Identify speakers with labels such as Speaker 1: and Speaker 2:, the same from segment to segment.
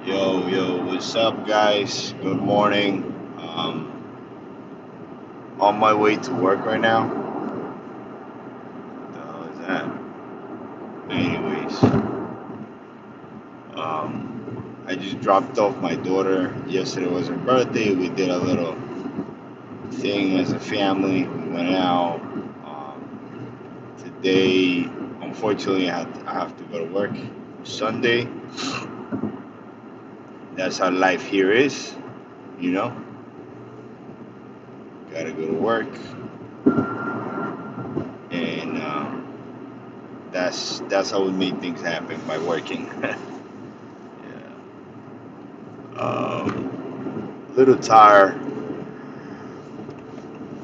Speaker 1: What's up, guys? Good morning. On my way to work right now. What the hell is that? Anyways, I just dropped off my daughter. Yesterday was her birthday. We did a little thing as a family. We went out. Today, unfortunately, I have to go to work. Sunday. That's how life here is. You know, gotta go to work, and that's how we make things happen by working. Yeah. Little tired.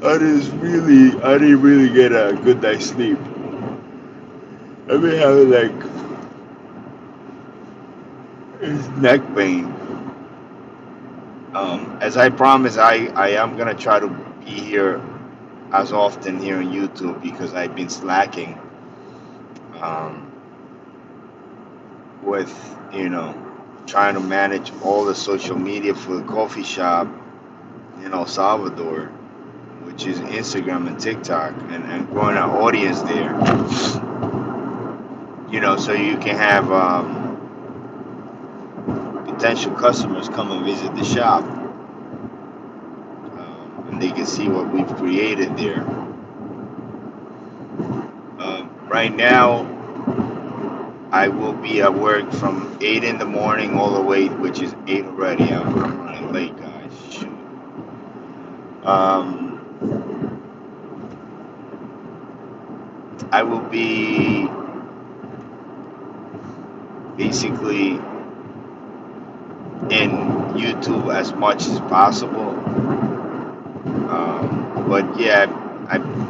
Speaker 1: I didn't really get a good night's sleep. I've been having like neck pain. As I promised, I am gonna try to be here as often here on YouTube because I've been slacking um, with trying to manage all the social media for the coffee shop in El Salvador, which is Instagram and TikTok, and growing our audience there. So you can have potential customers come and visit the shop, and they can see what we've created there. Right now, I will be at work from 8 in the morning all the way, which is 8 already. I'm running late, guys. Shoot. Um, I will be basically in YouTube as much as possible. But yeah,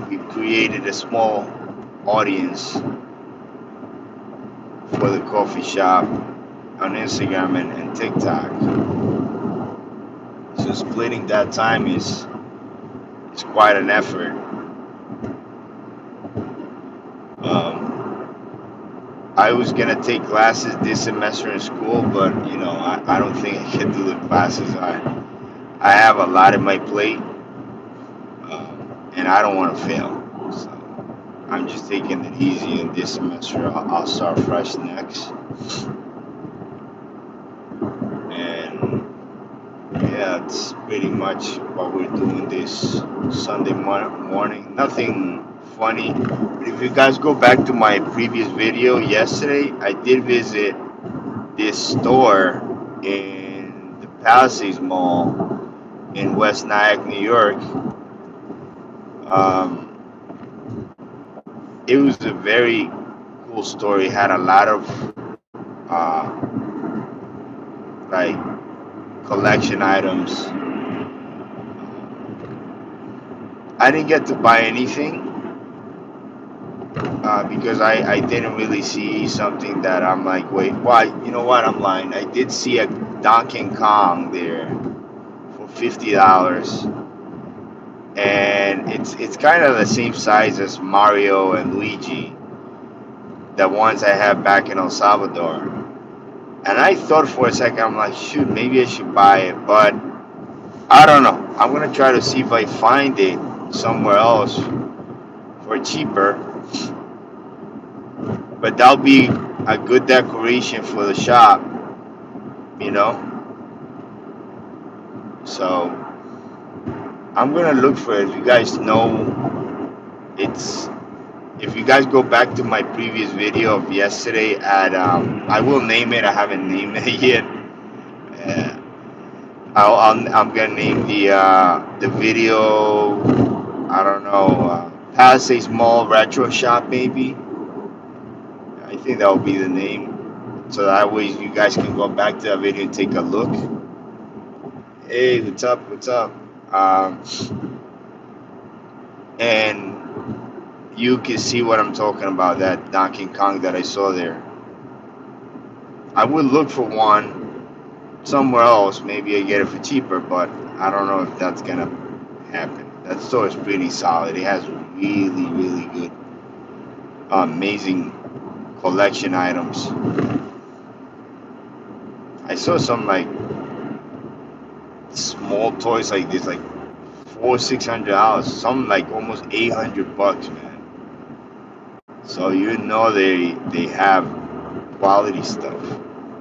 Speaker 1: we've created a small audience for the coffee shop on Instagram and TikTok. So splitting that time is quite an effort. I was gonna take classes this semester in school, but I don't think I can do the classes. I have a lot in my plate, and I don't want to fail. So I'm just taking it easy in this semester. I'll start fresh next, and yeah, it's pretty much what we're doing this Sunday morning. Nothing funny. But if you guys go back to my previous video yesterday, I did visit this store in the Palisades Mall in West Nyack, New York. Um, it was a very cool store. It had a lot of like collection items. I didn't get to buy anything because I didn't really see something that I'm like, wait, why? You know what? I'm lying. I did see a Donkey Kong there for $50, and it's kind of the same size as Mario and Luigi, the ones I have back in El Salvador. And I thought for a second, I'm like, shoot, maybe I should buy it, but I don't know. I'm gonna try to see if I find it somewhere else for cheaper. But that'll be a good decoration for the shop, you know. So I'm gonna look for it. If you guys know, it's if you guys go back to my previous video of yesterday at I will name it. I haven't named it yet. Uh, I'm gonna name the video. I don't know. Palisades Mall Retro Shop maybe. I think that would be the name. So that way you guys can go back to that video and take a look. Hey, what's up? What's up? Um, and you can see what I'm talking about. That Donkey Kong that I saw there. I would look for one somewhere else. Maybe I get it for cheaper, but I don't know if that's gonna happen. That store is pretty solid. It has really, really good, amazing collection items. I saw some like small toys like this, like $600, some like almost $800, man. So you know they have quality stuff.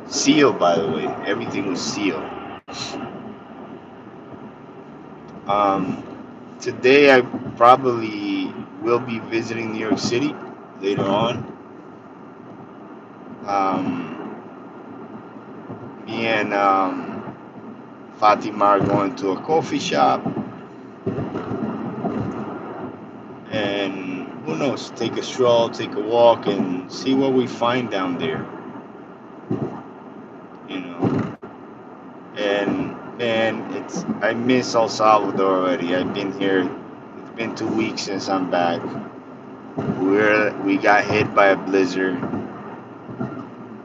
Speaker 1: Sealed, by the way. Everything was sealed. Um, Today I probably will be visiting New York City later on. Um, Me and Fatima are going to a coffee shop, and who knows, take a stroll, take a walk, and see what we find down there. You know, and man, I miss El Salvador already. I've been here. It's been 2 weeks since I'm back. We got hit by a blizzard.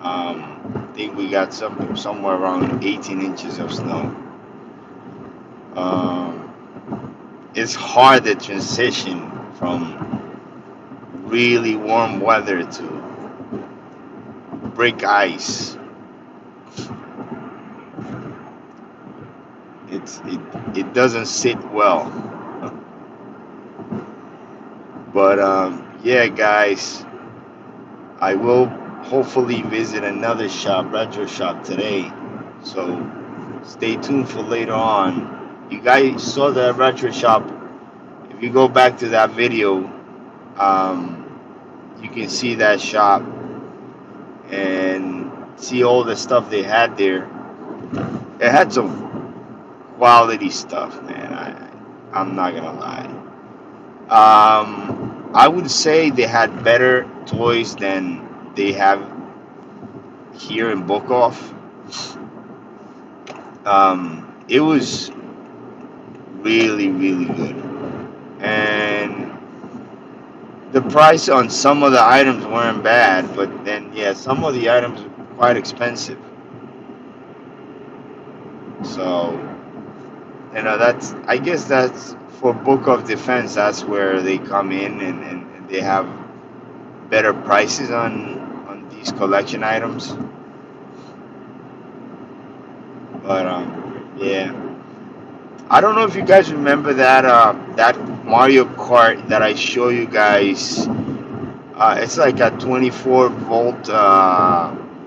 Speaker 1: I think we got somewhere around 18 inches of snow. Um, it's hard to transition from really warm weather to break ice. It doesn't sit well. But yeah, guys, I will hopefully visit another shop, retro shop today. So stay tuned for later on. You guys saw the retro shop. If you go back to that video, um, you can see that shop and see all the stuff they had there. It had some quality stuff, man. I'm not gonna lie. I would say they had better toys than they have here in Bokov. It was really, really good. And the price on some of the items weren't bad, but then, yeah, some of the items were quite expensive. So, I guess that's for Book of Defense, that's where they come in and they have better prices on these collection items. But, yeah. I don't know if you guys remember that Mario Kart that I show you guys. It's like a 24-volt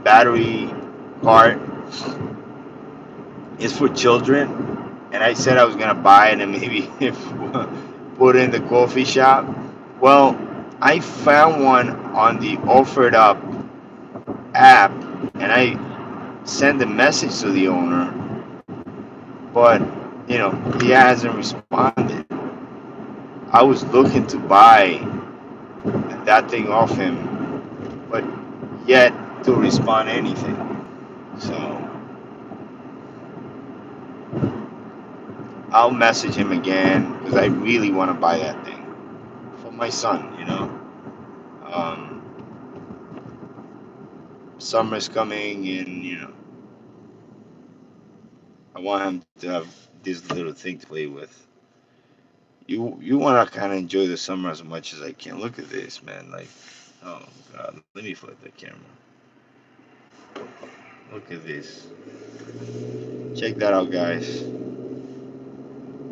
Speaker 1: battery cart. It's for children, and I said I was gonna buy it and maybe put it in the coffee shop. Well, I found one on the Offered Up app, and I sent a message to the owner, but he hasn't responded. I was looking to buy that thing off him, but yet to respond anything. So I'll message him again because I really want to buy that thing for my son. Um, Summer's coming, and I want him to have this little thing to play with. You want to kind of enjoy the summer as much as I can. Look at this, man. Like, oh God, let me flip the camera. Look at this. Check that out, guys.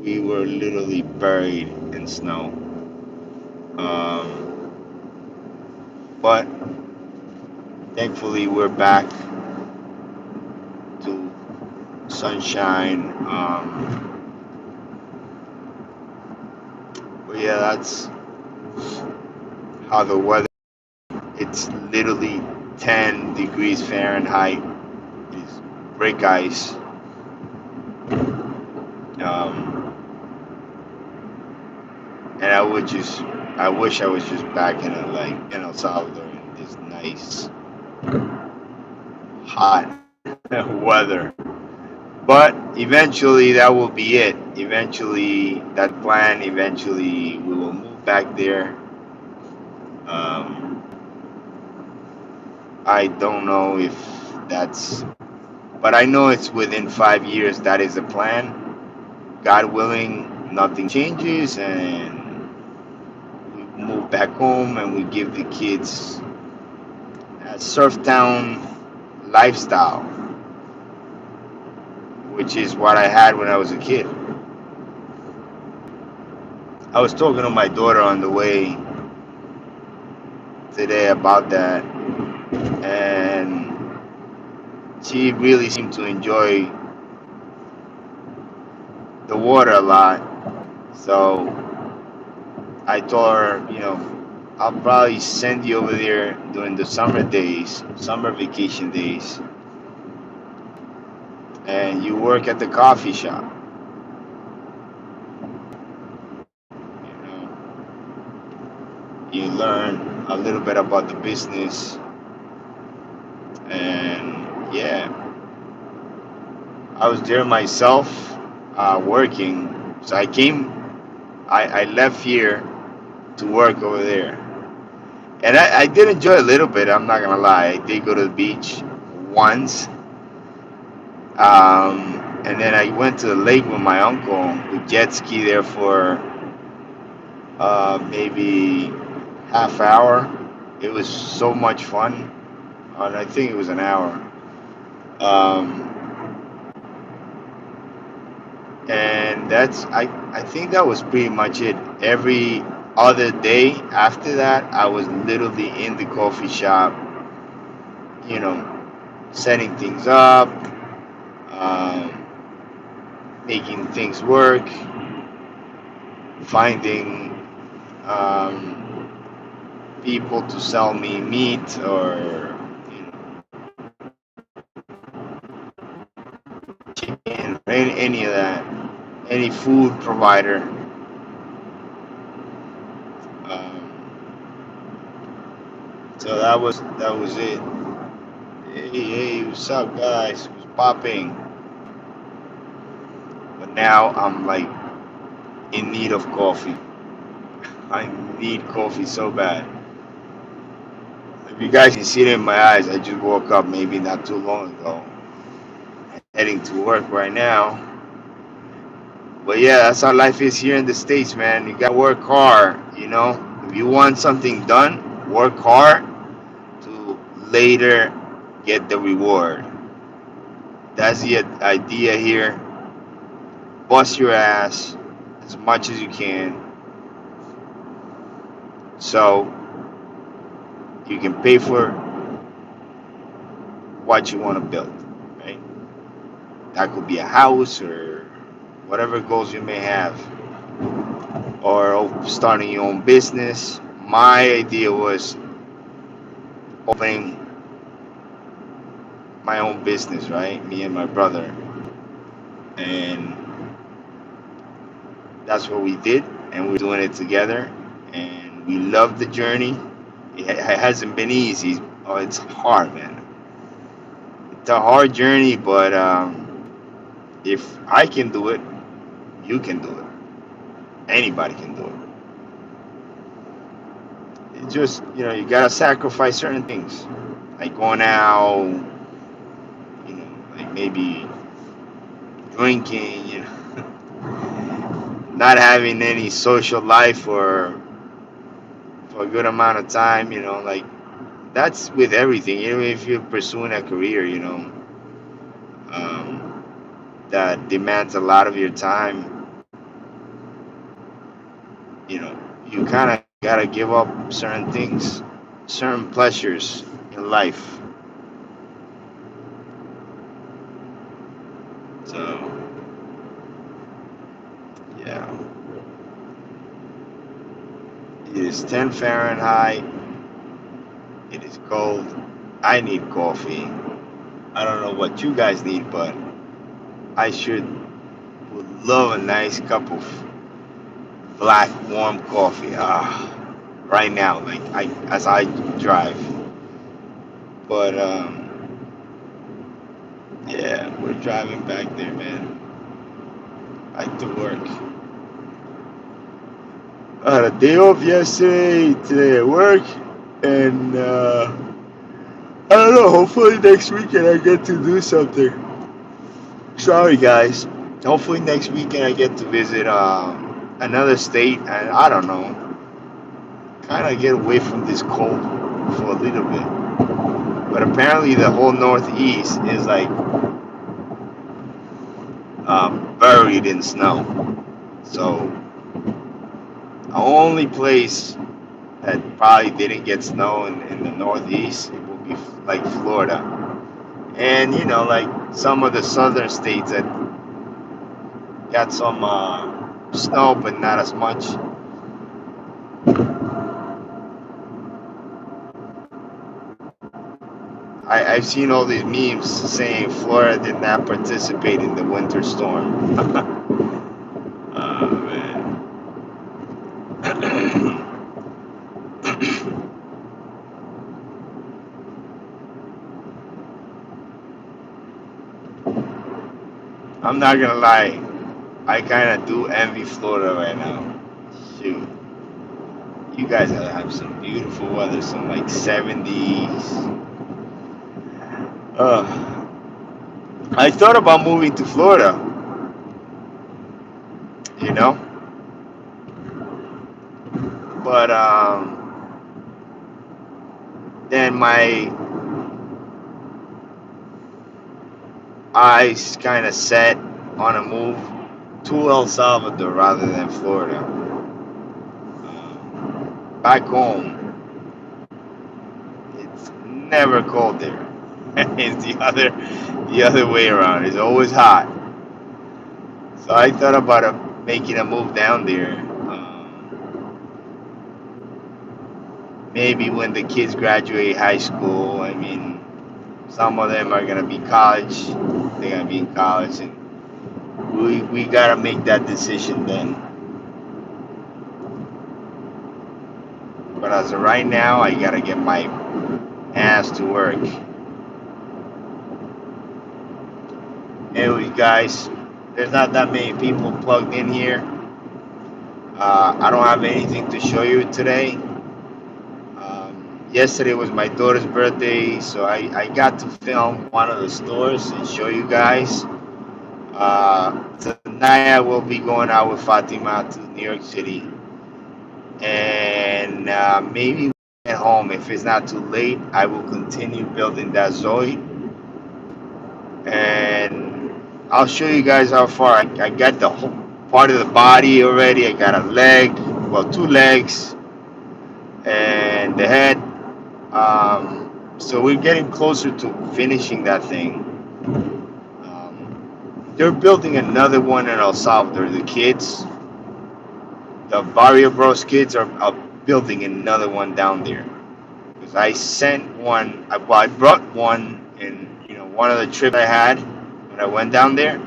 Speaker 1: We were literally buried in snow. But thankfully, we're back to sunshine. But yeah, that's how the weather. It's literally 10 degrees Fahrenheit. It's break ice. Um, and I wish I was just back in El Salvador in this nice hot weather. But eventually that will be it. Eventually that plan. Eventually we will move back there. Um, I don't know if that's, but I know it's within 5 years. That is the plan. God willing, nothing changes, and we move back home and we give the kids a surf town lifestyle. which is what I had when I was a kid. I was talking to my daughter on the way today about that, and she really seemed to enjoy the water a lot. So I told her, I'll probably send you over there during the summer days, summer vacation days, and you work at the coffee shop. You know, you learn a little bit about the business, and yeah, I was there myself, working. So I left here to work over there, and I did enjoy a little bit. I'm not gonna lie, I did go to the beach once. And then I went to the lake with my uncle. We jet ski there for maybe half hour. It was so much fun. And I think it was an hour. Um, and I think that was pretty much it. Every other day after that, I was literally in the coffee shop, you know, setting things up, um, making things work, finding people to sell me meat or chicken, or any of that, any food provider. Um, so that was it. Hey, what's up, guys? Who's popping? But now I'm like in need of coffee. I need coffee so bad. If you guys can see it in my eyes, I just woke up maybe not too long ago, heading to work right now. But yeah, that's how life is here in the States, man. You gotta work hard, If you want something done, work hard to later get the reward. That's the idea here. Bust your ass as much as you can so you can pay for what you want to build, right? That could be a house or whatever goals you may have, or starting your own business. My idea was opening my own business, right? Me and my brother. And that's what we did. And we're doing it together. And we love the journey. It hasn't been easy. Oh, it's hard, man. It's a hard journey, but if I can do it, you can do it. Anybody can do it. It just, you gotta sacrifice certain things, like going out, like maybe drinking, not having any social life for a good amount of time, like that's with everything. Even if you're pursuing a career, um, that demands a lot of your time, you kind of gotta give up certain things, certain pleasures in life. So yeah, it is 10 Fahrenheit. It is cold. I need coffee. I don't know what you guys need, but I would love a nice cup of black warm coffee. Right now, like as I drive. But yeah, we're driving back there, man. Back to work. I had a day off yesterday. Today at work, and I don't know. Hopefully next weekend I get to do something. Sorry, guys. Hopefully next weekend I get to visit another state, and I don't know, kind of get away from this cold for a little bit. But apparently the whole Northeast is like buried in snow. So the only place that probably didn't get snow in the Northeast it would be like Florida, and like some of the southern states that got some snow, but not as much. I've seen all these memes saying Florida did not participate in the winter storm. Oh man. I'm not gonna lie, I kind of do envy Florida right now. Shoot, you guys have some beautiful weather, some like 70s. I thought about moving to Florida, you know, but then my eyes kind of set on a move to El Salvador rather than Florida. Back home, it's never cold there. It's the other way around. It's always hot. So I thought about making a move down there. Maybe when the kids graduate high school. I mean, some of them are gonna be college. They're gonna be in college, and we gotta make that decision then. But as of right now, I gotta get my ass to work. Anyways, guys, there's not that many people plugged in here. I don't have anything to show you today. Yesterday was my daughter's birthday, so I got to film one of the stores and show you guys. Tonight I will be going out with Fatima to New York City, and maybe at home, if it's not too late, I will continue building that Zoe, and I'll show you guys how far I got the whole part of the body already. I got a leg, well, two legs, and the head. So we're getting closer to finishing that thing. They're building another one in El Salvador. The Barrio Bros kids are building another one down there. Because I sent one, I brought one in one of the trips I had when I went down there.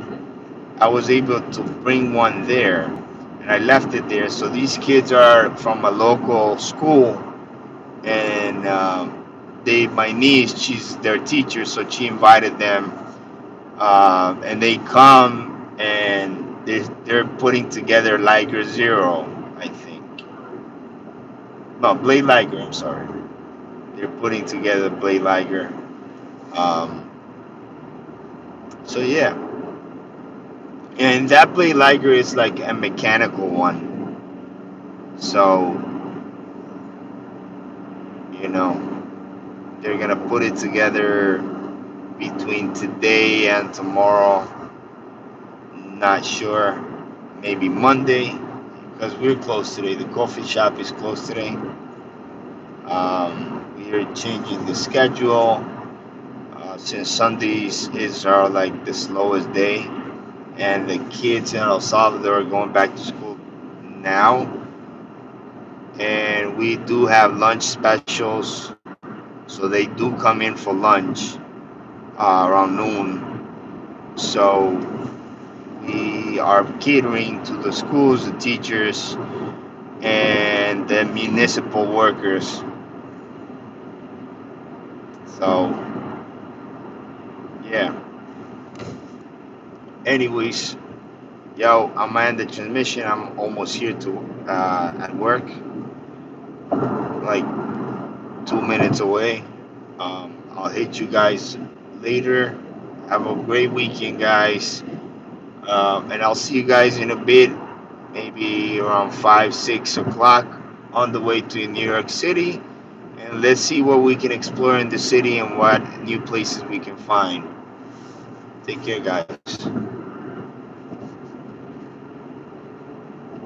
Speaker 1: I was able to bring one there, and I left it there. So these kids are from a local school, and my niece, she's their teacher, so she invited them, and they come and they're putting together Liger Zero, I think. No, Blade Liger. I'm sorry. They're putting together Blade Liger. So yeah, and that Blade Liger is like a mechanical one. So they're gonna put it together between today and tomorrow. Not sure. Maybe Monday, because we're closed today. The coffee shop is closed today. We are changing the schedule since Sundays are like the slowest day, and the kids in El Salvador are going back to school now. And we do have lunch specials, so they do come in for lunch around noon. So we are catering to the schools, the teachers, and the municipal workers. So yeah. Anyways, yo, I'm gonna end the transmission. I'm almost here to at work, like 2 minutes away. I'll hit you guys later. Have a great weekend, guys. And I'll see you guys in a bit, maybe around 5, 6 o'clock on the way to New York City. And let's see what we can explore in the city and what new places we can find. Take care, guys.